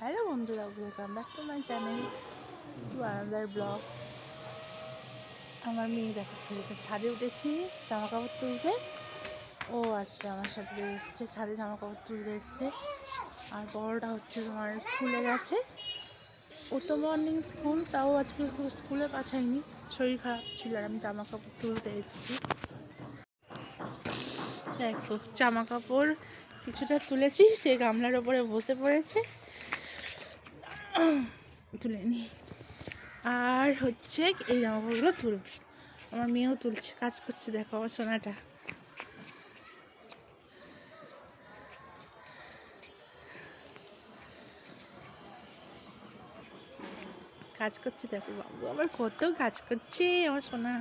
Hello বন্ধুরা, welcome back to my channel to another blog. আমার মেয়ে দেখো খেলেছে, ছাদে উঠেছি জামা কাপড় তুলতে। ও আসবে আমার সাথে, এসছে ছাদে জামা কাপড় তুলতে এসছে। আর বড়টা হচ্ছে তোমার স্কুলে গেছে। ও তো মর্নিং স্কুল, তাও আজকে স্কুলে পাঠাইনি, শরীর খারাপ ছিল আর আমি জামা কাপড় তুলতে এসেছি। দেখো জামা কাপড় কিছুটা তুলেছি, সে গামলার ওপরে বসে পড়েছে, তুলে নি। আর হচ্ছে এই জামাকাপড়গুলো তুলব, আমার মেয়েও তুলছে, কাজ করছে। দেখো আমার সোনাটা কাজ করছে। দেখো বাবু আবার কত কাজ করছে আমার সোনা,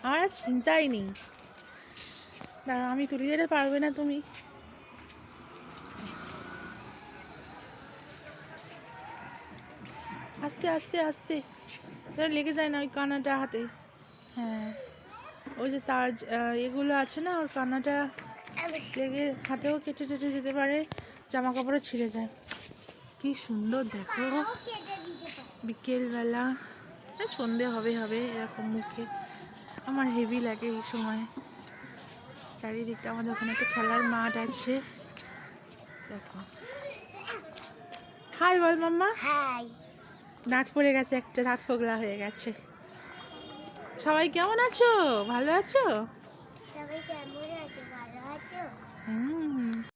আমার আর চিন্তাই নেই। দাঁড়া, আমি তুলে যেতে পারবে না তুমি। আস্তে আস্তে আস্তে, লেগে যায় না ওই কানাটা হাতে। হ্যাঁ, ওই যে তার এগুলো আছে না, ওর কানাটা লেগে হাতেও কেটে টেটে যেতে পারে, জামা কাপড়ে ছিঁড়ে যায়। কি সুন্দর দেখো, বিকেলবেলা সন্ধে হবে হবে এরকম মুখে, আমার হেভি লাগে এই সময়। চারিদিকটা আমাদের ওখানে একটা খেলার মাঠ আছে। দেখো, হাই বল মাম্মা। হাই। দাঁত পড়ে গেছে, একটা দাঁত ফোগলা হয়ে গেছে। সবাই কেমন আছো? ভালো আছো? সবাই কেমন আছে? ভালো আছো? হুম।